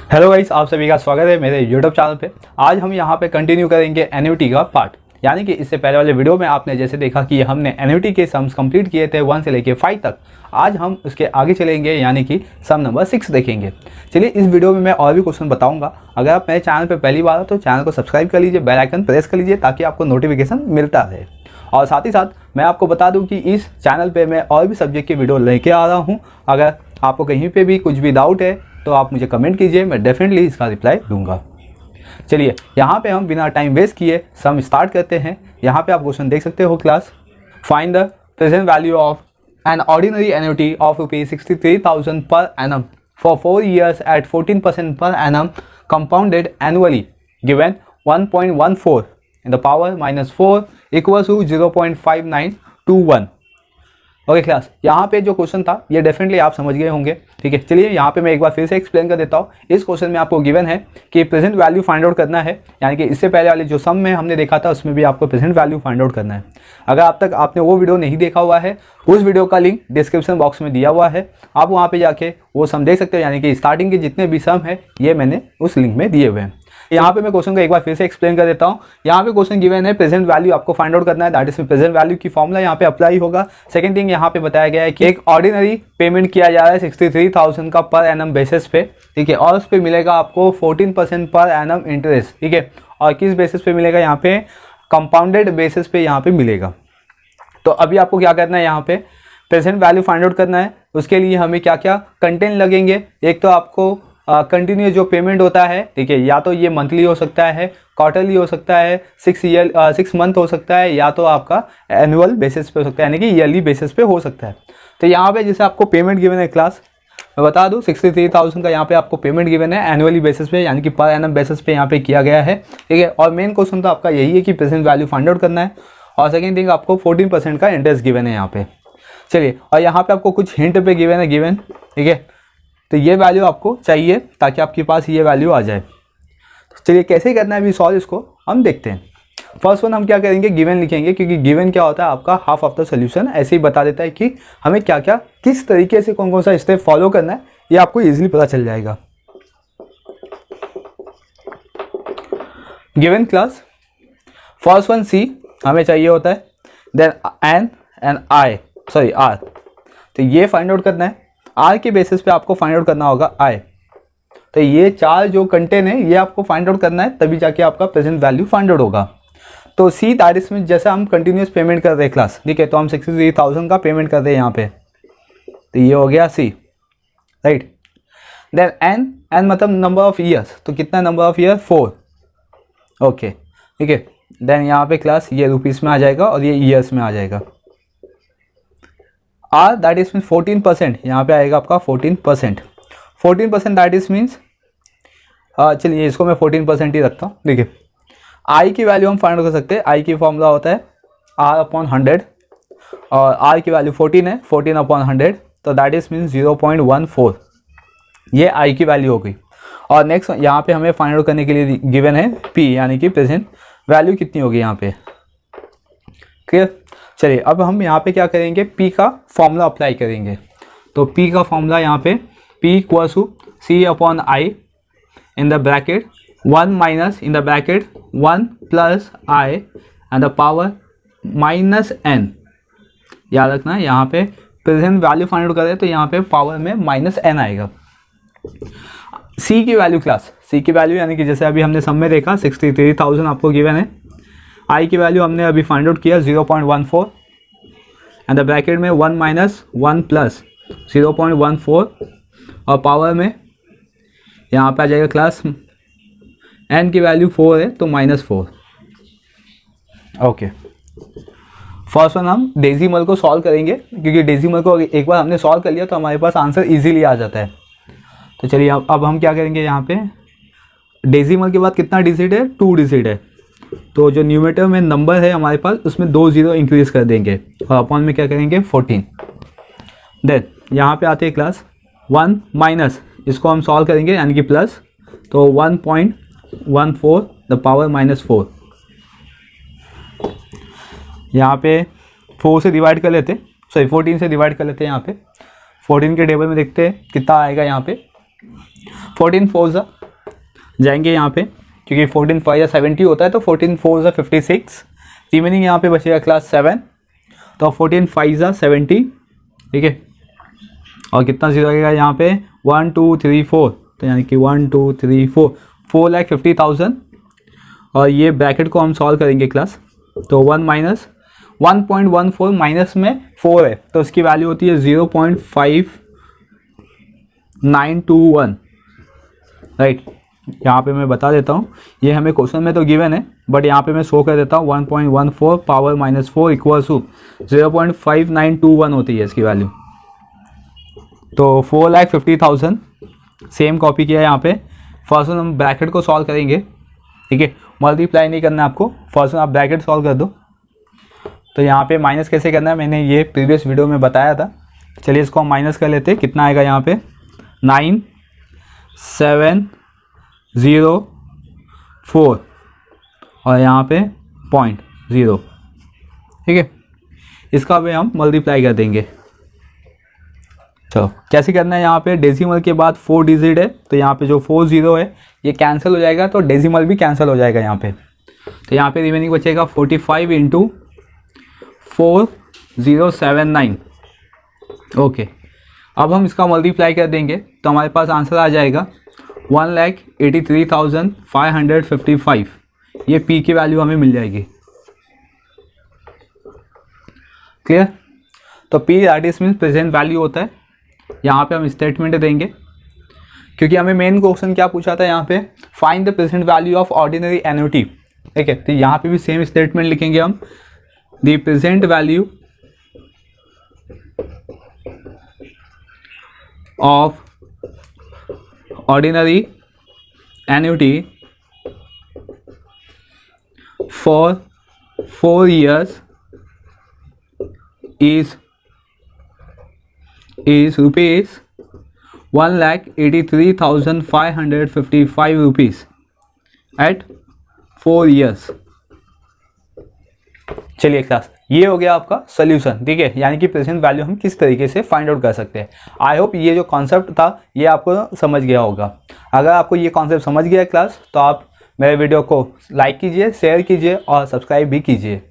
Hello guys, आप सभी का स्वागत है मेरे यूट्यूब चैनल पे। आज हम यहाँ पे कंटिन्यू करेंगे एन्युटी का पार्ट, यानी कि इससे पहले वाले वीडियो में आपने जैसे देखा कि हमने एन्युटी के सम्स कंप्लीट किए थे 1 से लेके 5 तक। आज हम उसके आगे चलेंगे, यानी कि सम नंबर 6 देखेंगे। चलिए, इस वीडियो में मैं और भी क्वेश्चन बताऊंगा। अगर आप मेरे चैनल पर पहली बार हो तो चैनल को सब्सक्राइब कर लीजिए, बेल आइकन प्रेस कर लीजिए ताकि आपको नोटिफिकेशन मिलता रहे। और साथ ही साथ मैं आपको बता दूं कि इस चैनल पे मैं और भी सब्जेक्ट की वीडियो लेके आ रहा हूं। अगर आपको कहीं पे भी कुछ भी डाउट है तो आप मुझे कमेंट कीजिए, मैं डेफिनेटली इसका रिप्लाई दूंगा। चलिए, यहाँ पे हम बिना टाइम वेस्ट किए सम स्टार्ट करते हैं। यहाँ पे आप क्वेश्चन देख सकते हो class. Find the present value of an ordinary annuity of ₹63,000 per annum for 4 years at 14% per annum compounded annually given 1.14 in the power -4 equals to 0.5921। Okay class, यहाँ पे जो क्वेश्चन था ये डेफिनेटली आप समझ गए होंगे। ठीक है, चलिए यहाँ पे मैं एक बार फिर से एक्सप्लेन कर देता हूँ। इस क्वेश्चन में आपको गिवन है कि प्रेजेंट वैल्यू फाइंड आउट करना है, यानी कि इससे पहले वाले जो सम में हमने देखा था उसमें भी आपको प्रेजेंट वैल्यू फाइंड आउट करना है। अगर अब तक आपने वो वीडियो नहीं देखा हुआ है, उस वीडियो का लिंक डिस्क्रिप्शन बॉक्स में दिया हुआ है, आप वहाँ पर जाके वो सम देख सकते हो। यानी कि स्टार्टिंग के जितने भी सम है ये मैंने उस लिंक में दिए हुए हैं। यहाँ पे मैं क्वेश्चन को एक बार फिर से एक्सप्लेन कर देता हूँ। यहाँ पे क्वेश्चन गिवन है, प्रेजेंट वैल्यू आपको फाइंड आउट करना है, दैट इज प्रेजेंट वैल्यू की फॉर्मूला यहाँ पे अप्लाई होगा। सेकंड थिंग, यहाँ पे बताया गया है कि एक ऑर्डिनरी पेमेंट किया जा रहा है 63,000 का पर एनम बेसिस पे। ठीक है, और उस पर मिलेगा आपको 14% पर एनम इंटरेस्ट। ठीक है, और किस बेसिस पे मिलेगा? यहाँ पे कंपाउंडेड बेसिस पे यहाँ पे मिलेगा। तो अभी आपको क्या करना है, यहाँ पे प्रेजेंट वैल्यू फाइंड आउट करना है। उसके लिए हमें क्या क्या कंटेंट लगेंगे? एक तो आपको कंटिन्यूस जो पेमेंट होता है, ठीक है, या तो ये मंथली हो सकता है, क्वार्टरली हो सकता है, 6 मंथ हो सकता है, या तो आपका एनुअल बेसिस पे हो सकता है, यानी कि ईयरली बेसिस पे हो सकता है। तो यहाँ पे जैसे आपको पेमेंट गिवन है क्लास, मैं बता दूं 63,000 का यहाँ पे आपको पेमेंट गिवन है एनुअली बेसिस पे, यानी कि पर एनम बेसिस पे यहाँ पे किया गया है। ठीक है, और मेन क्वेश्चन तो आपका यही है कि प्रेजेंट वैल्यू फाइंड आउट करना है। और सेकेंड थिंग, आपको 14% का इंटरेस्ट गिवन है यहाँ पे। चलिए, और यहाँ पे आपको कुछ हिंट पे गिवन है। ठीक है, तो ये वैल्यू आपको चाहिए ताकि आपके पास ये वैल्यू आ जाए। तो चलिए, कैसे करना है अभी सॉल्व, इसको हम देखते हैं। फर्स्ट वन हम क्या करेंगे, गिवन लिखेंगे, क्योंकि गिवन क्या होता है आपका हाफ ऑफ द सोल्यूशन ऐसे ही बता देता है कि हमें क्या क्या किस तरीके से कौन कौन सा स्टेप फॉलो करना है, ये आपको इजीली पता चल जाएगा। गिवन क्लास, फर्स्ट वन सी हमें चाहिए होता है, देन एन एंड आर। तो ये फाइंड आउट करना है। आर के बेसिस पे आपको फाइंड आउट करना होगा आई। तो ये चार जो कंटेंट है ये आपको फाइंड आउट करना है, तभी जाके आपका प्रेजेंट वैल्यू फाइंड आउट होगा। तो सी दैट इज में जैसे हम कंटिन्यूस पेमेंट कर रहे हैं क्लास, ठीक है, तो हम 63,000 का पेमेंट कर रहे हैं यहाँ पे, तो ये हो गया सी, राइट। देन एन मतलब नंबर ऑफ ईयर्स, तो कितना नंबर ऑफ ईयर? 4। ओके, ठीक है। देन यहाँ पे क्लास ये रुपीस में आ जाएगा और ये ईयर्स में आ जाएगा। आर दैट इज मीन्स 14%, यहाँ पे आएगा आपका 14%। 14% दैट इज मीन्स, चलिए इसको मैं 14% ही रखता हूँ। देखिए, आई की वैल्यू हम फाइंड कर सकते हैं। आई की फॉर्मूला होता है R/100, और आर की वैल्यू 14 है, 14/100, तो दैट इज मीन्स 0.14। ये आई की वैल्यू हो गई। और नेक्स्ट यहाँ पे हमें फाइंड आउट करने के लिए गिवन है पी, यानी कि प्रेजेंट वैल्यू कितनी होगी यहाँ पे। क्लियर? चलिए, अब हम यहाँ पे क्या करेंगे, P का फॉर्मूला अप्लाई करेंगे। तो P का फॉर्मूला यहाँ पे P equals to C/I in the bracket 1 minus in the bracket 1 plus I and the power -n। याद रखना, यहाँ पे प्रेजेंट वैल्यू फाइंड आउट करें तो यहाँ पे पावर में -n आएगा। C की वैल्यू क्लास, C की वैल्यू यानी कि जैसे अभी हमने सब में देखा 63,000 आपको गिवन है। आई की वैल्यू हमने अभी फाइंड आउट किया 0.14 एंड द ब्रैकेट में 1 माइनस 1 प्लस 0.14, और पावर में यहाँ पे आ जाएगा क्लास एन की वैल्यू 4 है तो -4। ओके, फर्स्ट वन हम डेसिमल को सॉल्व करेंगे, क्योंकि डेसिमल को एक बार हमने सॉल्व कर लिया तो हमारे पास आंसर इजीली आ जाता है। तो चलिए, अब हम क्या करेंगे, यहाँ पे डेसिमल के बाद कितना डिजिट है? 2 डिजिट है, तो जो न्यूमरेटर में नंबर है हमारे पास उसमें 2 0 इंक्रीज कर देंगे और अपॉन में क्या करेंगे 14। देन यहाँ पे आते हैं क्लास 1 माइनस, इसको हम सॉल्व करेंगे यानी कि प्लस, तो 1.14 द पावर -4। यहाँ पे 4 से डिवाइड कर लेते, 14 से डिवाइड कर लेते हैं। यहाँ पे 14 के टेबल में देखते हैं कितना आएगा। यहाँ पे 14 4 ज़ा जाएंगे यहाँ पे, क्योंकि 14 5 या 70 होता है तो 14 4 या 56, रिमेनिंग यहाँ पे बचेगा क्लास 7, तो 14 5 या 70, ठीक है। और कितना जीरो लगेगा यहाँ पे 1 2 3 4, तो यानी कि 1 2 3 4 4,50,000। और ये ब्रैकेट को हम सॉल्व करेंगे क्लास, तो 1 माइनस 1.14 माइनस में 4 है तो उसकी वैल्यू होती है 0.5921, राइट। यहाँ पे मैं बता देता हूँ, ये हमें क्वेश्चन में तो गिवन है, बट यहाँ पे मैं शो कर देता हूँ 1.14 पावर माइनस 4 इक्वल टू 0.5921 होती है इसकी वैल्यू। तो 4,50,000 सेम कॉपी किया है यहाँ पे। फर्स्ट वन हम ब्रैकेट को सॉल्व करेंगे, ठीक है, मल्टीप्लाई नहीं करना है आपको, फर्स्ट वन आप ब्रैकेट सॉल्व कर दो। तो यहाँ पे माइनस कैसे करना है मैंने ये प्रीवियस वीडियो में बताया था। चलिए इसको हम माइनस कर लेते हैं, कितना आएगा यहाँ पे 9704 और यहाँ पे 0.0, ठीक है। इसका भी हम मल्टीप्लाई कर देंगे। चलो कैसे करना है, यहाँ पे डेसिमल के बाद 4 डिजिट है तो यहाँ पे जो 4 0 है ये कैंसिल हो जाएगा, तो डेसिमल भी कैंसिल हो जाएगा यहाँ पे। तो यहाँ पे रिमेनिंग बचेगा 45 इंटू 4079, ओके। अब हम इसका मल्टीप्लाई कर देंगे तो हमारे पास आंसर आ जाएगा 1,83,555, ये पी की वैल्यू हमें मिल जाएगी। क्लियर। तो P that is means present value होता है। यहाँ पे हम स्टेटमेंट देंगे, क्योंकि हमें मेन क्वेश्चन क्या पूछा था यहाँ पे, find the present value of ordinary annuity, ठीक है। तो यहाँ पे भी सेम स्टेटमेंट लिखेंगे हम, the present value of ordinary annuity for 4 years is rupees 1,83,555 rupees at 4 years। चलिए क्लास, ये हो गया आपका सोल्यूशन, ठीक है, यानी कि प्रेजेंट वैल्यू हम किस तरीके से फाइंड आउट कर सकते हैं। आई होप ये जो कॉन्सेप्ट था ये आपको समझ गया होगा। अगर आपको ये कॉन्सेप्ट समझ गया क्लास तो आप मेरे वीडियो को लाइक कीजिए, शेयर कीजिए और सब्सक्राइब भी कीजिए।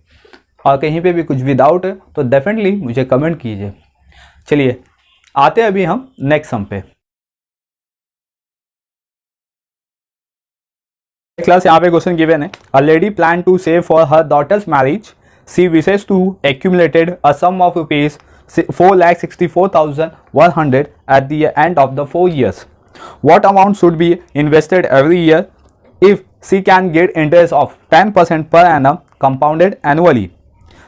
और कहीं पे भी कुछ भी डाउट है तो डेफिनेटली मुझे कमेंट कीजिए। चलिए आते हैं अभी हम नेक्स्ट सम पे। क्लास यहाँ पे क्वेश्चन गिवन है, a lady plan to save for her daughter's marriage, she wishes to accumulated a sum of rupees 4,64,100 at the end of the 4 years. What amount should be invested every year if she can get interest of 10% per annum compounded annually?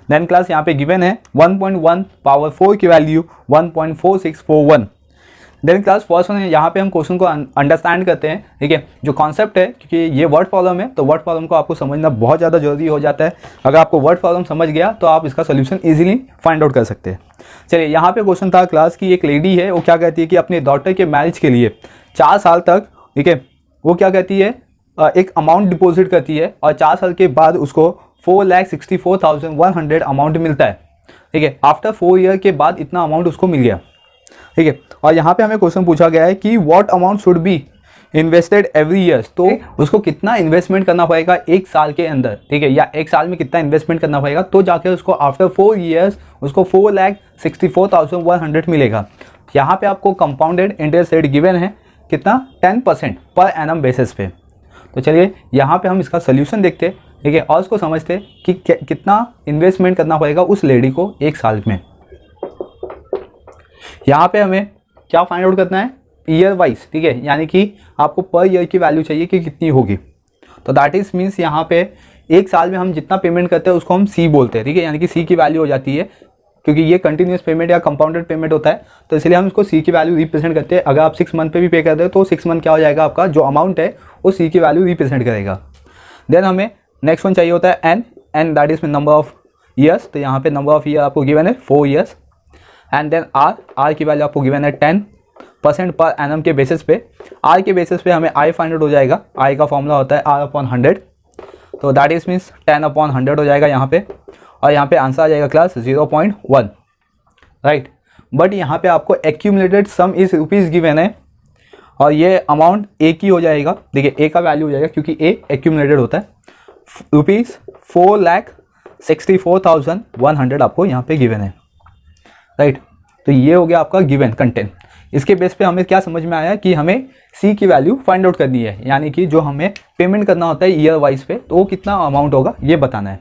Then class यहाँ पे given है 1.1 power 4 की value 1.4641। Then class first one यहाँ पे हम question को understand करते हैं, ठीक है। जो कॉन्सेप्ट है, क्योंकि ये वर्ड प्रॉब्लम है तो वर्ड प्रॉब्लम को आपको समझना बहुत ज़्यादा जरूरी हो जाता है। अगर आपको वर्ड प्रॉब्लम समझ गया तो आप इसका सोल्यूशन इजीली फाइंड आउट कर सकते हैं। चलिए यहाँ पे क्वेश्चन था क्लास की, एक लेडी है वो क्या कहती है कि अपने डॉटर के मैरिज के लिए 4 साल तक, ठीक है, वो क्या कहती है एक अमाउंट डिपॉजिट करती है और 4 साल के बाद उसको 4,64,100 अमाउंट मिलता है, ठीक है। आफ्टर 4 ईयर के बाद इतना अमाउंट उसको मिल गया, ठीक है। और यहाँ पे हमें क्वेश्चन पूछा गया है कि what amount should be invested every year, तो उसको कितना इन्वेस्टमेंट करना पड़ेगा 1 साल के अंदर, ठीक है, या 1 साल में कितना इन्वेस्टमेंट करना पड़ेगा तो जाके उसको आफ्टर 4 ईयर्स उसको 4,64,100 मिलेगा। यहाँ पे आपको कंपाउंडेड इंटरेस्ट रेट गिवन है कितना 10% पर एनम बेसिस पे। तो चलिए यहाँ पे हम इसका सोल्यूशन देखते हैं, ठीक है, और उसको समझते हैं कि कितना इन्वेस्टमेंट करना पड़ेगा उस लेडी को 1 साल में। यहाँ पे हमें क्या फाइंड आउट करना है, ईयर वाइज, ठीक है, यानी कि आपको पर ईयर की वैल्यू चाहिए कि कितनी होगी। तो दैट इज मीन्स यहाँ पे 1 साल में हम जितना पेमेंट करते हैं उसको हम सी बोलते हैं, ठीक है, यानी कि सी की वैल्यू हो जाती है, क्योंकि ये कंटिन्यूस पेमेंट या कंपाउंडेड पेमेंट होता है तो इसलिए हम इसको सी की वैल्यू रिप्रेजेंट करते हैं। अगर आप 6 मंथ पे भी पे करते हो तो 6 मंथ क्या हो जाएगा, आपका जो अमाउंट है वो सी की वैल्यू रिप्रेजेंट करेगा। देन हमें नेक्स्ट वन चाहिए होता है n that is number of years. तो यहाँ पे नंबर ऑफ ईयर आपको गिवन है 4 ईयर्स। एंड देन आर की वैल्यू आपको गिवन है 10% पर एनम के बेसिस पे। आर के बेसिस पे हमें आई फाइंड आउट हो जाएगा, आई का फॉर्मूला होता है R/100, तो दैट इज मीन्स 10/100 हो जाएगा यहाँ पे। और यहाँ पे आंसर आ जाएगा क्लास 0.1, राइट। बट यहाँ पे आपको accumulated some is rupees given है और ये अमाउंट ए की हो जाएगा। देखिए ए का वैल्यू हो जाएगा क्योंकि ए एक्यूमुलेटेड होता है, ₹4,64,100 आपको यहाँ पे गिवन है, राइट। तो ये हो गया आपका गिवन कंटेंट। इसके बेस पे हमें क्या समझ में आया कि हमें सी की वैल्यू फाइंड आउट करनी है, यानी कि जो हमें पेमेंट करना होता है ईयर वाइज पे, तो वो कितना अमाउंट होगा ये बताना है।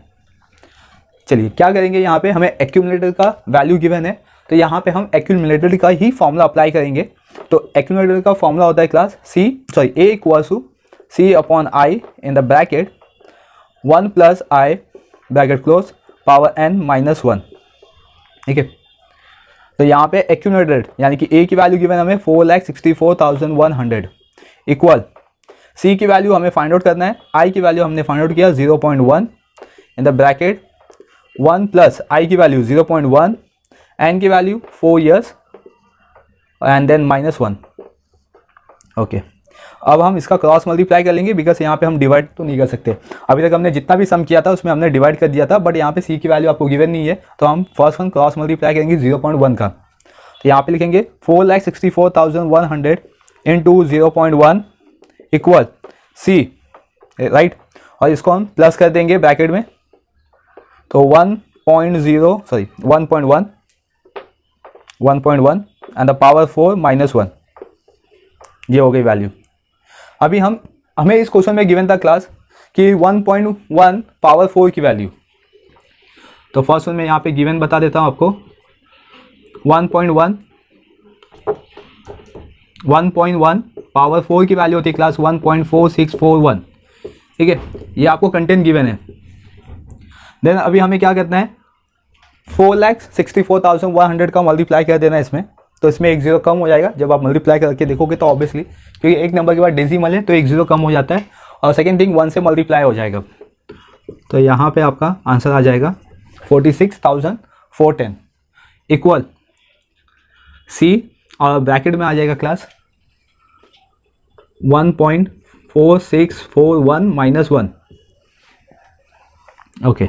चलिए क्या करेंगे, यहाँ पे हमें एक्यूमुलेटर का वैल्यू गिवन है, तो यहाँ पे हम एक्यूमुलेटर का ही फॉर्मूला अप्लाई करेंगे। तो एक्यूमुलेटर का फॉर्मूला होता है class A equals to C upon I in the bracket 1 plus I bracket close power n minus 1, ठीक है। तो यहाँ पे एक्यूमुलेटेड यानी कि ए की वैल्यू गिवन हमें 4,64,100 इक्वल सी की वैल्यू हमें फाइंड आउट करना है, आई की वैल्यू हमने फाइंड आउट किया 0.1 in the bracket 1 plus I की वैल्यू 0.1, एन की value 4 years and then minus 1, okay. अब हम इसका क्रॉस मल्टीप्लाई कर लेंगे बिकॉज यहाँ पे हम डिवाइड तो नहीं कर सकते। अभी तक हमने जितना भी सम किया था उसमें हमने डिवाइड कर दिया था, बट यहाँ पे सी की वैल्यू आपको गिवन नहीं है, तो हम फर्स्ट वन क्रॉस मल्टीप्लाई करेंगे 0.1 का। तो यहाँ पे लिखेंगे 4,64,100 इंटू 0.1 इक्वल सी, राइट। और इसको हम प्लस कर देंगे ब्रैकेट में, तो 1.1 एंड द पावर 4 माइनस 1, ये हो गई वैल्यू। अभी हमें इस क्वेश्चन में गिवन था क्लास कि 1.1 पावर 4 की वैल्यू, तो फर्स्ट वन में यहाँ पे गिवन बता देता हूँ आपको। 1.1 पावर 4 की वैल्यू होती है क्लास 1.4641, ठीक है। ये आपको कंटेंट गिवन है। देन अभी हमें क्या करना है, 4,64,100 का मल्टीप्लाई कर देना है इसमें, तो इसमें एक जीरो कम हो जाएगा। जब आप मल्टीप्लाई करके देखोगे तो ऑब्वियसली, क्योंकि एक नंबर के बाद डेसिमल है तो एक जीरो कम हो जाता है, और सेकेंड थिंग 1 से मल्टीप्लाई हो जाएगा। तो यहाँ पे आपका आंसर आ जाएगा 46,410 इक्वल सी, और ब्रैकेट में आ जाएगा क्लास 1.4641 माइनस 1, ओके।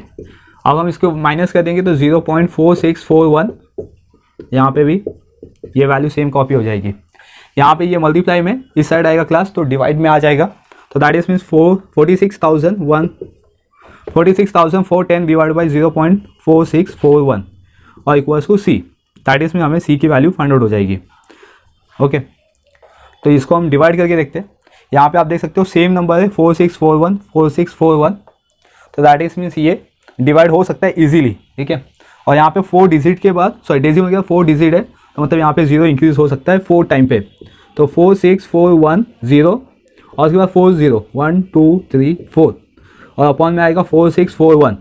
अब हम इसको माइनस कर देंगे तो 0.4641, यहाँ पे भी ये वैल्यू सेम कॉपी हो जाएगी। यहाँ पे ये मल्टीप्लाई में इस साइड आएगा क्लास, तो डिवाइड में आ जाएगा, तो that is means 46,410 divide by 0.4641 और equals to C, that is mean हमें सी की वैल्यू फाइंड आउट हो जाएगी, ओके। तो इसको हम डिवाइड करके देखते हैं। यहाँ पे आप देख सकते हो सेम नंबर है 4641, तो दैट इज मीन्स ये डिवाइड हो सकता है इजीली, ठीक है। और यहाँ पे 4 डिजिट के बाद, सॉरी डेसिमल के बाद 4 डिजिट है, तो मतलब यहाँ पे 0 इंक्रीज हो सकता है 4 टाइम पे, तो 4641 और उसके बाद 40 1 2 3 4 और अपॉन में आएगा 4641,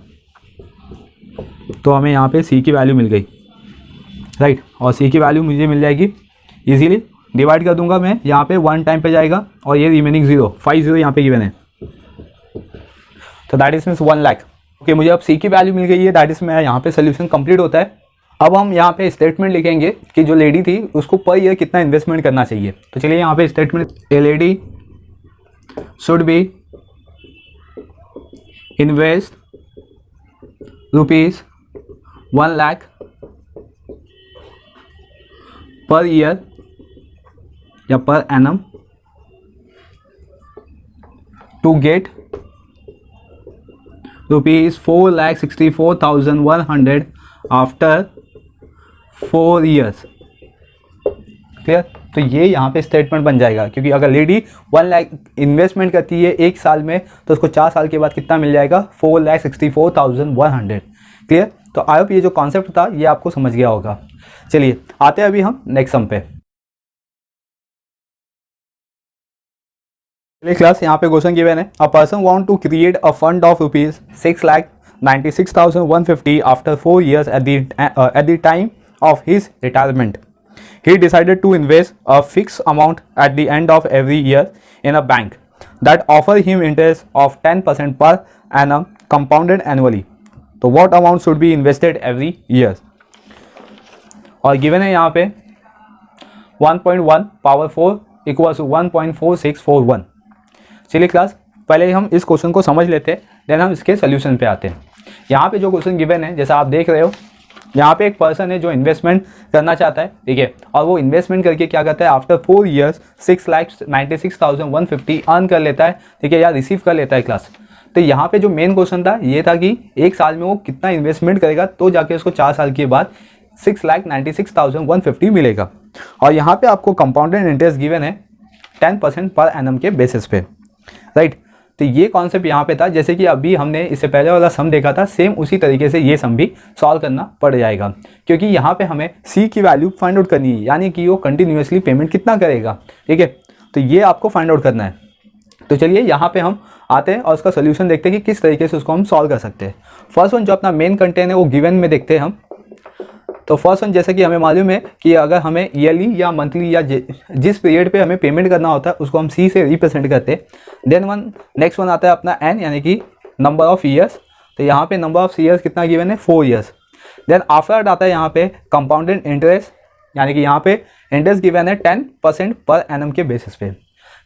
तो हमें यहाँ पे सी की वैल्यू मिल गई, राइट। और सी की वैल्यू मुझे मिल जाएगी इजीली, डिवाइड कर दूंगा मैं, यहाँ पे 1 टाइम पे जाएगा और ये रिमेनिंग 5 0 यहाँ पे गिवन है, तो that is means 1 lakh, okay. मुझे अब सी की वैल्यू मिल गई है, दैट इज मेरा यहाँ पे सोल्यूशन कंप्लीट होता है। अब हम यहाँ पे स्टेटमेंट लिखेंगे कि जो लेडी थी उसको पर ईयर कितना इन्वेस्टमेंट करना चाहिए। तो चलिए यहाँ पे statement, a lady should be invest ₹1 lakh per year या per annum to get ₹4,64,100 after 4 years, clear. तो ये यहाँ पे स्टेटमेंट बन जाएगा, क्योंकि अगर लेडी 1 लाख इन्वेस्टमेंट करती है 1 साल में, तो उसको 4 साल के बाद कितना मिल जाएगा 4,64,100, क्लियर। तो आई होप ये जो कॉन्सेप्ट था ये आपको समझ गया होगा। चलिए आते हैं अभी हम नेक्स्ट सम पे। क्लास यहाँ पे क्वेश्चन गिवन है, a person want to create a fund of ₹6,96,150 after 4 years at the time of his retirement. He decided to invest a fixed amount at the end of every year in a bank that offer him interest of 10% per annum compounded annually. So what amount should be invested every year? और given है यहाँ पे 1.1 power 4 equals 1.4641। चलिए class पहले हम इस question को समझ लेते हैं, देन हम इसके सोल्यूशन पे आते हैं। यहाँ पे जो क्वेश्चन गिवन है, जैसा आप देख रहे हो यहाँ पे एक पर्सन है जो इन्वेस्टमेंट करना चाहता है, ठीक है, और वो इन्वेस्टमेंट करके क्या करता है, आफ्टर 4 ईयर्स 6,96,150 अर्न कर लेता है, ठीक है, या रिसीव कर लेता है क्लास। तो यहाँ पे जो मेन क्वेश्चन था ये था कि एक साल में वो कितना इन्वेस्टमेंट करेगा तो जाके उसको 4 साल के बाद 6,96,150 मिलेगा। और यहाँ पे आपको कंपाउंडेड इंटरेस्ट गिवन है 10% पर एनम के बेसिस पे, राइट। तो ये कॉन्सेप्ट यहाँ पे था, जैसे कि अभी हमने इससे पहले वाला सम देखा था, सेम उसी तरीके से ये सम भी सॉल्व करना पड़ जाएगा, क्योंकि यहाँ पे हमें सी की वैल्यू फाइंड आउट करनी है, यानी कि वो कंटिन्यूसली पेमेंट कितना करेगा, ठीक है। तो ये आपको फाइंड आउट करना है। तो चलिए यहाँ पे हम आते हैं और उसका सोल्यूशन देखते हैं कि किस तरीके से उसको हम सॉल्व कर सकते हैं। फर्स्ट वन जो अपना मेन कंटेंट है वो गिवन में देखते हैं हम। तो फर्स्ट वन जैसे कि हमें मालूम है कि अगर हमें ईयरली या मंथली या जिस पीरियड पे हमें पेमेंट करना होता है उसको हम सी से रिप्रेजेंट करते हैं। देन नेक्स्ट वन आता है अपना एन, यानी कि नंबर ऑफ ईयर्स। तो यहाँ पे नंबर ऑफ ईयर्स कितना गिवन है, 4 ईयर्स। देन आफ्टर आता है यहाँ पे कंपाउंडेड इंटरेस्ट, यानी कि यहाँ पे इंटरेस्ट गिवन है 10% पर एनम के बेसिस पे।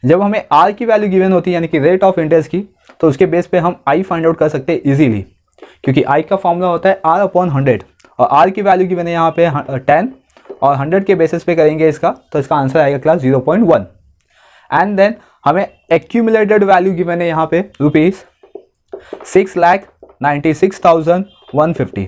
जब हमें आर की वैल्यू गिवन होती है, यानी कि रेट ऑफ इंटरेस्ट की, तो उसके बेस पे हम आई फाइंड आउट कर सकते हैं इजीली, क्योंकि आई का फॉर्मूला होता है R/100 और आर की वैल्यू गिवन है यहाँ पे 10 और 100 के बेसिस पे करेंगे इसका, तो इसका आंसर आएगा क्लास 0.1। एंड देन हमें एक्यूमुलेटेड वैल्यू गिवन है यहाँ पे ₹6,96,150,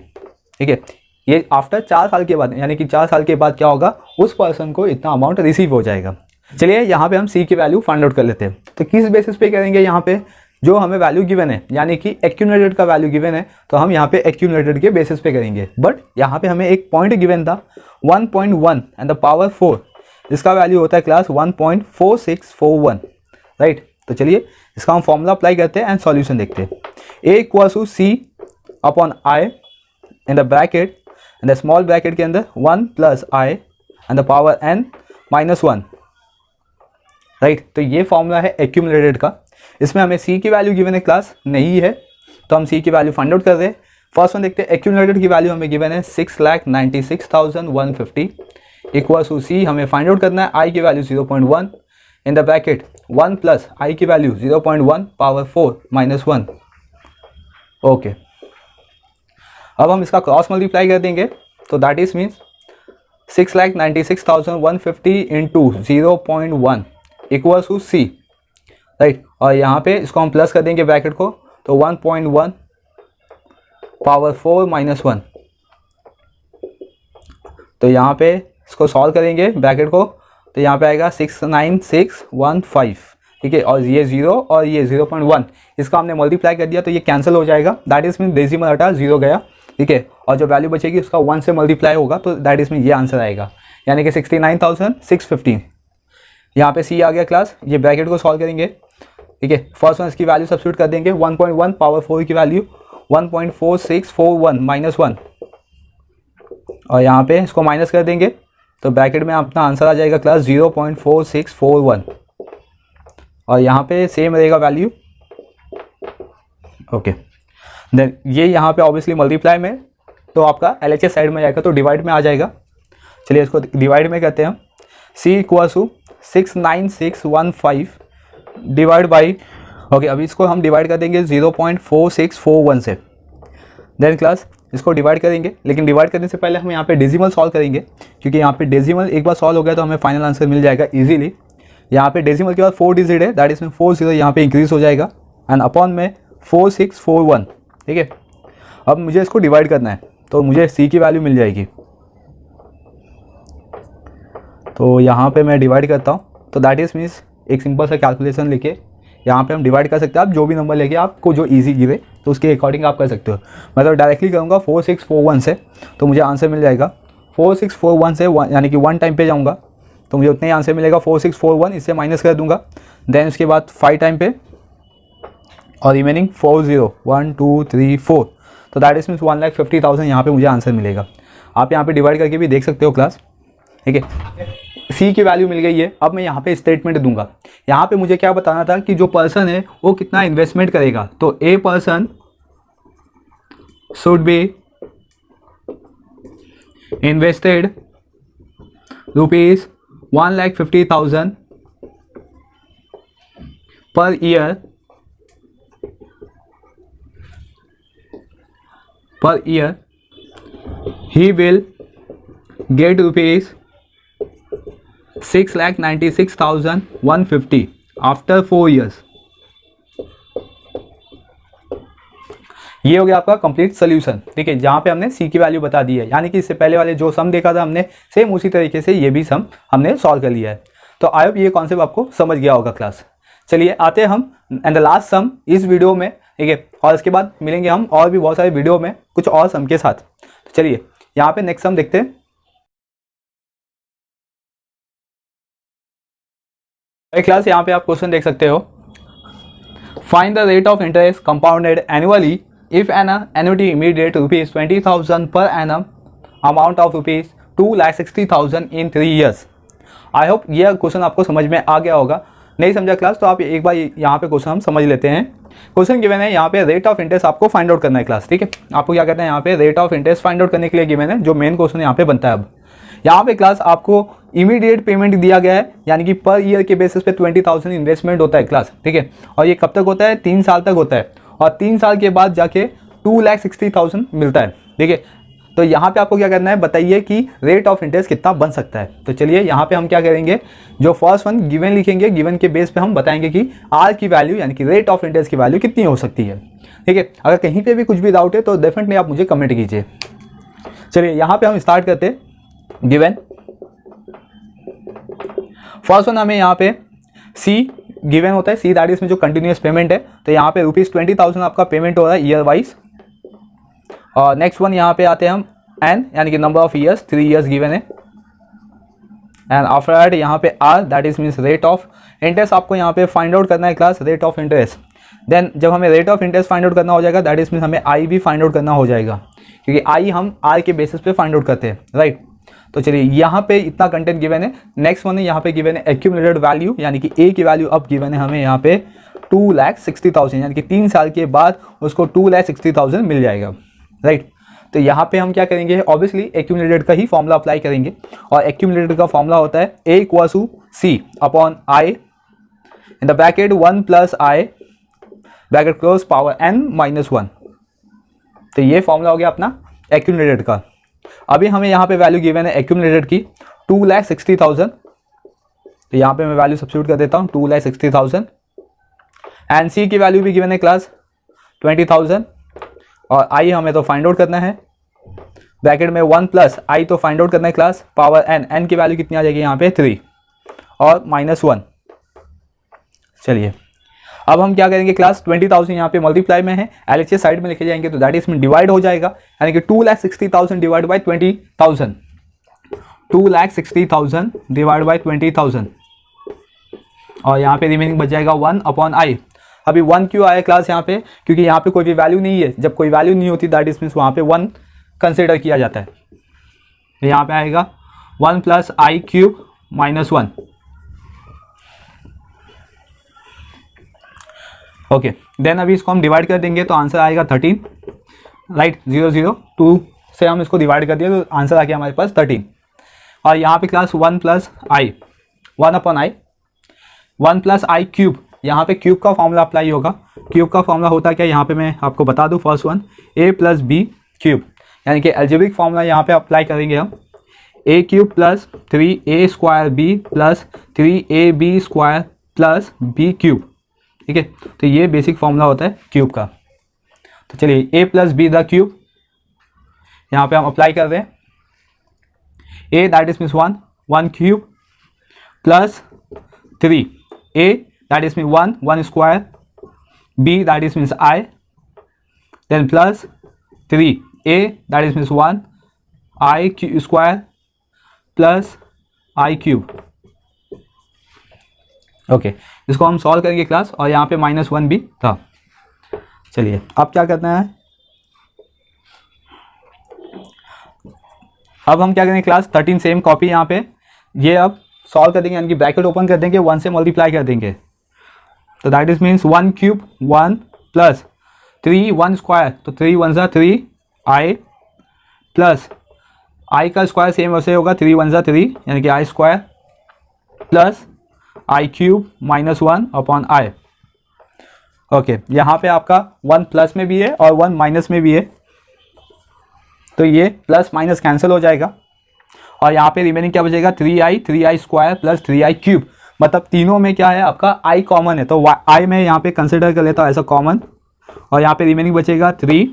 ठीक है। ये आफ्टर 4 साल के बाद, यानी कि 4 साल के बाद क्या होगा, उस पर्सन को इतना अमाउंट रिसीव हो जाएगा। चलिए यहाँ पे हम सी की वैल्यू फाइंड आउट कर लेते हैं। तो किस बेसिस पे करेंगे, यहाँ पे जो हमें वैल्यू गिवन है, यानी कि एक्यूमुलेटेड का वैल्यू गिवन है, तो हम यहाँ पे एक्यूमुलेटेड के बेसिस पे करेंगे। बट यहाँ पे हमें एक पॉइंट गिवन था 1.1 एंड द पावर 4, इसका वैल्यू होता है क्लास 1.4641, राइट। तो चलिए इसका हम फॉर्मूला अप्लाई करते हैं एंड सॉल्यूशन देखते हैं। A = C/I in the bracket, and the small bracket के अंदर 1 + I and the power n -1, right. तो ये फॉर्मूला है एक्यूमुलेटेड का। इसमें हमें सी की वैल्यू गिवन है क्लास नहीं है, तो हम सी की वैल्यू फाइंड आउट कर रहे हैं। फर्स्ट वन देखते हैं, एक्यूमुलेटेड की वैल्यू हमें गिवन है 6,96,150 = सी हमें फाइंड आउट करना है, आई की वैल्यू 0.1 इन द ब्रैकेट 1 + आई की वैल्यू 0.1 पावर 4 -1, ओके। अब हम इसका क्रॉस मल्टीप्लाई कर देंगे, तो that is means 6,96,150 into 0.1 = C, right. और यहाँ पे इसको हम प्लस कर देंगे ब्रैकेट को, तो 1.1 पावर 4 -1। तो यहाँ पे इसको सॉल्व करेंगे ब्रैकेट को, तो यहाँ पे आएगा 69615, ठीक है। और ये 0 और ये 0.1, इसका हमने मल्टीप्लाई कर दिया तो ये कैंसिल हो जाएगा, दैट इज मीन डेसिमल हटा 0 गया, ठीक है। और जो वैल्यू बचेगी उसका 1 से मल्टीप्लाई होगा, तो दैट इज मीन ये आंसर आएगा, यानी कि 69,615। यहाँ पे सी आ गया क्लास। ये ब्रैकेट को सॉल्व करेंगे, ठीक है। फर्स्ट वन इसकी वैल्यू सब्स्टिट्यूट कर देंगे, 1.1 पावर 4 की वैल्यू 1.4641 -1, और यहाँ पे इसको माइनस कर देंगे, तो ब्रैकेट में अपना आंसर आ जाएगा क्लास 0.4641, और यहाँ पे सेम रहेगा वैल्यू, ओके। देन ये यहाँ पे ऑब्वियसली मल्टीप्लाई में, तो आपका LHS साइड में जाएगा, तो डिवाइड में आ जाएगा। चलिए इसको डिवाइड में करते हैं हम। C = 69615 डिवाइड बाई, ओके, अभी इसको हम डिवाइड कर देंगे 0.4641 से। देन क्लास इसको डिवाइड करेंगे, लेकिन डिवाइड करने से पहले हम यहाँ पे डेसिमल सॉल्व करेंगे, क्योंकि यहाँ पे डेसिमल एक बार सॉल्व हो गया तो हमें फाइनल आंसर मिल जाएगा इजीली। यहाँ पे डेसिमल के बाद 4 डिजिट है, दैट इज में 40 यहाँ पे इंक्रीज हो जाएगा, एंड अपॉन में 4641, ठीक है। अब मुझे इसको डिवाइड करना है, तो मुझे सी की वैल्यू मिल जाएगी, तो यहाँ पे मैं डिवाइड करता हूँ, तो दैट इज मीन्स एक सिंपल सा कैलकुलेशन लेके यहाँ पे हम डिवाइड कर सकते हैं। आप जो भी नंबर लेके आपको जो इजी गिरे तो उसके अकॉर्डिंग आप कर सकते हो। मैं तो डायरेक्टली करूँगा 4641 से, तो मुझे आंसर मिल जाएगा 4641 से, यानी कि 1 टाइम पे जाऊँगा तो मुझे उतना ही आंसर मिलेगा 4641, इससे माइनस कर दूँगा। देन उसके बाद 5 टाइम पे और रिमेनिंग 40 1 2 3 4, तो दैट इज मीन्स 1,50,000 यहाँ पे मुझे आंसर मिलेगा। आप यहाँ पे डिवाइड करके भी देख सकते हो क्लास, ठीक है। सी की वैल्यू मिल गई है। अब मैं यहाँ पे स्टेटमेंट दूंगा। यहाँ पे मुझे क्या बताना था कि जो पर्सन है वो कितना इन्वेस्टमेंट करेगा, तो a person should be invested ₹1,50,000 per year he will get ₹6,96,150 after 4 years. ये हो गया आपका कंप्लीट सोल्यूशन। ठीक है, जहाँ पे हमने सी की वैल्यू बता दी है, यानी कि इससे पहले वाले जो सम देखा था हमने, सेम उसी तरीके से ये भी सम हमने सॉल्व कर लिया है। तो आई होप ये कॉन्सेप्ट आपको समझ गया होगा क्लास। चलिए आते हैं हम एंड द लास्ट सम इस वीडियो में। ठीक है, और इसके बाद मिलेंगे हम और भी बहुत सारे वीडियो में कुछ और सम के साथ। तो चलिए यहाँ पे नेक्स्ट सम देखते हैं। क्लास यहाँ पे आप क्वेश्चन देख सकते हो, find the rate of interest compounded annually if an annuity immediate ₹20,000 per annum amount of ₹2,60,000 in 3 years। I hope यह क्वेश्चन आपको समझ में आ गया होगा। नहीं समझा क्लास तो आप एक बार यहाँ पे क्वेश्चन हम समझ लेते हैं। क्वेश्चन गिवन है यहाँ पे रेट ऑफ इंटरेस्ट आपको फाइंड आउट करना है क्लास। ठीक है, आपको क्या कहते हैं यहाँ पे rate of interest find out करने के लिए गिवन है, जो मेन क्वेश्चन यहाँ पे बनता है। अब यहाँ पे क्लास आपको इमीडिएट पेमेंट दिया गया है, यानी कि पर ईयर के बेसिस पे 20,000 इन्वेस्टमेंट होता है क्लास। ठीक है, और ये कब तक होता है? 3 साल तक होता है, और 3 साल के बाद जाके 2,60,000 मिलता है। ठीक है, तो यहाँ पे आपको क्या करना है, बताइए कि रेट ऑफ इंटरेस्ट कितना बन सकता है। तो चलिए यहाँ पे हम क्या करेंगे, जो फर्स्ट वन गिवन लिखेंगे, गिवन के बेस पे हम बताएंगे कि आर की वैल्यू यानी कि रेट ऑफ इंटरेस्ट की वैल्यू कितनी हो सकती है। ठीक है, अगर कहीं पे भी कुछ भी डाउट है तो डेफिनेटली आप मुझे कमेंट कीजिए। चलिए यहाँ पे हम स्टार्ट करते हैं। गिवन फर्स्ट वन हमें यहाँ पे सी गिवन होता है, सी दैट इसमें जो कंटिन्यूस पेमेंट है, तो यहाँ पे ₹20,000 आपका पेमेंट हो रहा है ईयर वाइज। और नेक्स्ट वन यहाँ पे आते हैं हम एन, यानी कि number of years, 3 years given है। एंड आफ्टर दैट यहाँ पे r that is means rate of interest आपको यहाँ पे फाइंड आउट करना है class, rate of interest. Then जब हमें rate of interest find out करना हो जाएगा, दैट इज मीन्स हमें आई भी फाइंड आउट करना हो जाएगा, क्योंकि आई हम आर के बेसिस पे फाइंड आउट करते हैं, राइट। तो चलिए यहाँ पे इतना कंटेंट गिवन है। नेक्स्ट वन है यहाँ पे गिवन है एक्यूमुलेटेड वैल्यू, यानी कि ए की वैल्यू अब गिवन है हमें यहाँ पे 2,60,000, यानी कि 3 साल के बाद उसको 2,60,000 मिल जाएगा, राइट। तो यहाँ पे हम क्या करेंगे, ऑब्वियसली एक्यूमुलेटेड का ही फॉर्मूला अप्लाई करेंगे, और एक्यूमुलेटेड का फॉर्मूला होता है A equal to C upon I in the bracket 1 plus I bracket close power n minus 1। तो ये फॉर्मूला हो गया अपना एक्यूमुलेटेड का। अभी हमें यहाँ पे वैल्यू गिवन है एक्यूमुलेटेड की 2,60,000, तो यहाँ पे मैं वैल्यू सब्स्टिट्यूट कर देता हूँ 2,60,000। एंड सी की वैल्यू भी गिवन है क्लास 20,000, और आई हमें तो फाइंड आउट करना है, ब्रैकेट में 1 प्लस आई तो फाइंड आउट करना है क्लास, पावर n, n की वैल्यू कितनी आ जाएगी यहाँ पे 3 और माइनस 1। चलिए अब हम क्या करेंगे क्लास, 20,000 यहाँ पे मल्टीप्लाई में है, एलएचएस साइड में लिखे जाएंगे, तो दैट इसमें डिवाइड हो जाएगा, यानी कि 2,60,000 डिवाइड बाई 20,000, 2,60,000 डिवाइड बाई 20,000, और यहाँ पे रिमेनिंग बच जाएगा 1 अपॉन आई। अभी 1 क्यों आया क्लास यहाँ पे, क्योंकि यहाँ पे कोई भी वैल्यू नहीं है, जब कोई वैल्यू नहीं होती दैट इसमें वहाँ पे 1 कंसिडर किया जाता है। तो यहाँ पे आएगा 1 plus I cube minus 1। Okay, then अभी इसको हम डिवाइड कर देंगे तो आंसर आएगा 13, राइट। 002 से हम इसको डिवाइड कर दिए तो आंसर आ गया हमारे पास 13। और यहाँ पे class 1 plus I, 1 upon I, 1 plus I cube, यहाँ पे क्यूब का फॉर्मूला अप्लाई होगा। क्यूब का फॉर्मूला होता क्या, यहाँ पे मैं आपको बता दूँ, first one A plus B cube, यानी कि एल्जेब्रिक फॉर्मूला यहाँ पे अप्लाई करेंगे हम, A cube plus 3a square B plus 3ab square plus B cube. ठीक है, तो ये बेसिक फॉर्मूला होता है क्यूब का। तो चलिए a plus B the cube यहाँ पे हम अप्लाई कर रहे हैं, a that is means 1 cube plus 3 a that is mean 1 square, b that is means i, then plus 3 a that is means 1 i square plus i cube. Okay, इसको हम solve करेंगे class, और यहाँ पे -1 भी था। चलिए अब क्या करना है, अब हम क्या करेंगे क्लास 13 सेम कॉपी यहाँ पे ये अब सॉल्व कर देंगे, यानी कि ब्रैकेट ओपन कर देंगे, 1 से मल्टीप्लाई कर देंगे, तो that is means 1 cube 1 plus 3 1 square, तो 3 1 ज़ा 3 आई प्लस आई का स्क्वायर सेम वैसे होगा 3 1 ज़ा 3, यानी कि I square plus I cube -1 upon I. Okay, यहाँ पे आपका 1 प्लस में भी है और 1 माइनस में भी है, तो ये प्लस माइनस कैंसिल हो जाएगा और यहाँ पे रिमेनिंग क्या बचेगा 3i square plus 3i cube, मतलब तीनों में क्या है आपका i कॉमन है, तो i में यहाँ पे कंसिडर कर लेता हूँ ऐसा कॉमन, और यहाँ पे रिमेनिंग बचेगा 3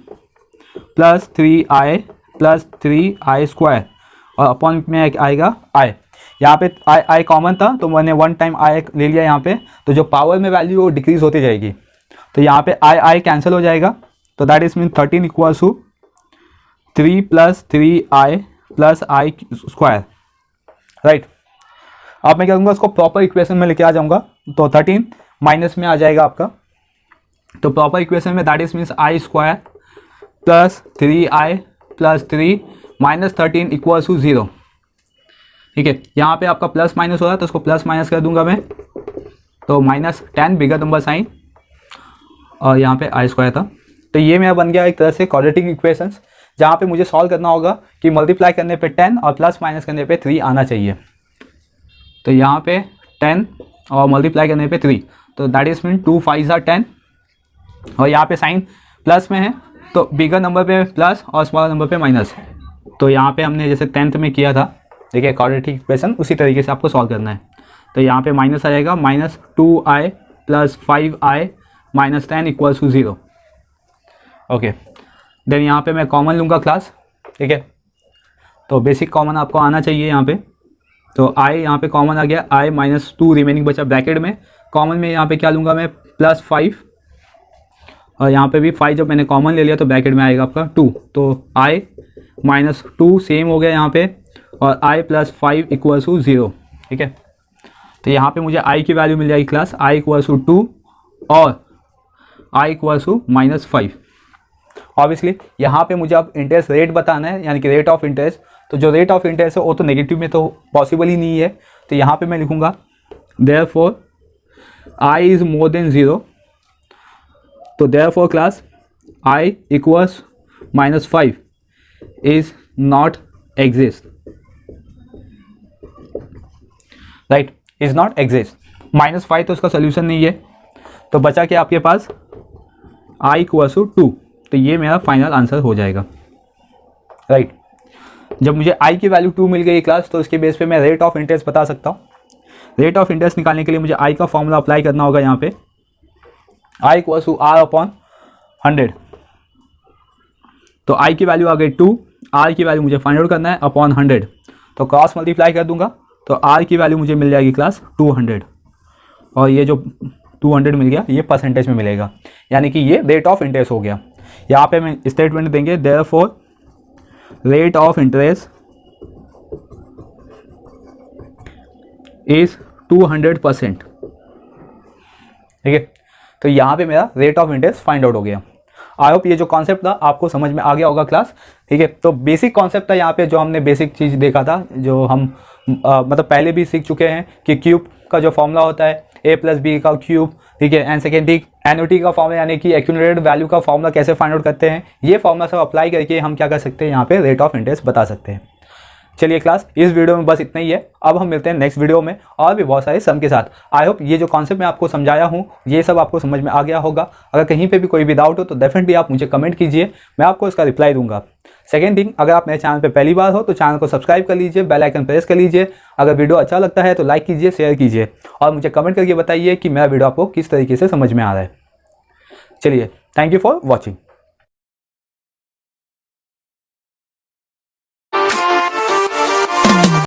plus 3i plus 3i square और अपॉन में आएगा i। यहाँ पे i कॉमन था तो मैंने वन टाइम i ले लिया यहाँ पे, तो जो पावर में वैल्यू वो डिक्रीज होती जाएगी, तो यहाँ पे i कैंसिल हो जाएगा, तो that is mean 13 equals to 3 plus 3i plus i square, right. अब मैं क्या करूँगा, उसको प्रॉपर इक्वेशन में लेके आ जाऊँगा, तो 13 माइनस में आ जाएगा आपका, तो प्रॉपर इक्वेशन में that is means i square plus 3i plus 3 minus 13 equals to 0, ठीक है। यहाँ पे आपका प्लस माइनस हो रहा है तो उसको प्लस माइनस कर दूंगा मैं, तो माइनस 10 बिगर नंबर साइन और यहाँ पे i स्क्वायर था, तो ये मेरा बन गया एक तरह से क्वाड्रेटिक इक्वेशंस, जहाँ पे मुझे सॉल्व करना होगा कि मल्टीप्लाई करने पे 10 और प्लस माइनस करने पे 3 आना चाहिए, तो यहाँ पे 10 और मल्टीप्लाई करने पे 3, तो दैट इज मीन 2 5 are 10 और यहाँ पे साइन प्लस में है तो बिगर नंबर पे प्लस और स्मॉल नंबर पे माइनस, तो यहाँ पे हमने जैसे 10th में किया था, देखिए क्वाड्रेटिक इक्वेशन उसी तरीके से आपको सॉल्व करना है, तो यहाँ पे माइनस आ जाएगा minus 2i plus 5i minus 10 equals to 0, okay. Then यहाँ पे मैं कॉमन लूँगा क्लास, ठीक है, तो बेसिक कॉमन आपको आना चाहिए यहाँ पे, तो i यहाँ पे कॉमन आ गया, i माइनस 2 रिमेनिंग बचा ब्रैकेट में, कॉमन में यहाँ पे क्या लूँगा मैं प्लस 5 और यहाँ पे भी 5 जब मैंने कॉमन ले लिया तो ब्रैकेट में आएगा आपका 2, तो i माइनस 2 सेम हो गया यहाँ पे और i प्लस 5 इक्वल्स टू 0, ठीक है। तो यहाँ पे मुझे i की वैल्यू मिल जाएगी क्लास i इक्वल्स टू 2 और i equals to minus 5। Obviously यहाँ पे मुझे अब इंटरेस्ट रेट बताना है, यानी कि रेट ऑफ इंटरेस्ट, तो जो रेट ऑफ इंटरेस्ट है वो तो नेगेटिव में तो पॉसिबल ही नहीं है, तो यहाँ पे मैं लिखूँगा therefore i is more than 0, तो therefore class i equals minus 5 is not exist, right, is not exist, minus 5 तो उसका सोल्यूशन नहीं है, तो बचा क्या आपके पास i इक्वल्स टू 2, तो ये मेरा फाइनल आंसर हो जाएगा, राइट। जब मुझे i की वैल्यू 2 मिल गई क्लास, तो इसके बेस पे मैं रेट ऑफ इंटरेस्ट बता सकता हूँ। रेट ऑफ इंटरेस्ट निकालने के लिए मुझे i का फॉर्मूला अप्लाई करना होगा यहाँ पे, i equals to r upon 100, तो i की वैल्यू आ गई 2, r की वैल्यू मुझे फाइंड आउट करना है अपॉन 100, तो क्रॉस मल्टीप्लाई कर दूंगा, तो r की वैल्यू मुझे मिल जाएगी क्लास 200 और ये जो 200 मिल गया ये परसेंटेज में मिलेगा, यानी कि ये रेट ऑफ इंटरेस्ट हो गया। यहाँ पे मैं स्टेटमेंट देंगे therefore rate of interest is 200%, ठीक है। तो यहाँ पे मेरा rate of interest find out हो गया। आई होप ये जो कॉन्सेप्ट था आपको समझ में आ गया होगा क्लास, ठीक है। तो बेसिक कॉन्सेप्ट था यहाँ पे, जो हमने बेसिक चीज़ देखा था, जो हम मतलब पहले भी सीख चुके हैं कि क्यूब का जो फॉर्मूला होता है a प्लस बी का क्यूब, ठीक है, एंड सेकेंड थिंग एन्युटी का फॉर्मूला यानी कि एक्यूमुलेटेड वैल्यू का फॉर्मूला कैसे फाइंड आउट करते हैं, ये फॉर्मूला सब अप्लाई करके हम क्या कर सकते हैं, यहाँ पे रेट ऑफ इंटरेस्ट बता सकते हैं। चलिए क्लास, इस वीडियो में बस इतना ही है, अब हम मिलते हैं नेक्स्ट वीडियो में और भी बहुत सारे सम के साथ। आई होप ये जो कॉन्सेप्ट मैं आपको समझाया हूँ ये सब आपको समझ में आ गया होगा। अगर कहीं पे भी कोई भी डाउट हो तो डेफिनेटली आप मुझे कमेंट कीजिए, मैं आपको इसका रिप्लाई दूंगा। सेकेंड थिंग, अगर आप मेरे चैनल पे पहली बार हो तो चैनल को सब्सक्राइब कर लीजिए, बेल आइकन प्रेस कर लीजिए। अगर वीडियो अच्छा लगता है तो लाइक कीजिए, शेयर कीजिए और मुझे कमेंट करके बताइए कि मेरा वीडियो आपको किस तरीके से समझ में आ रहा है। चलिए, थैंक यू फॉर वॉचिंग।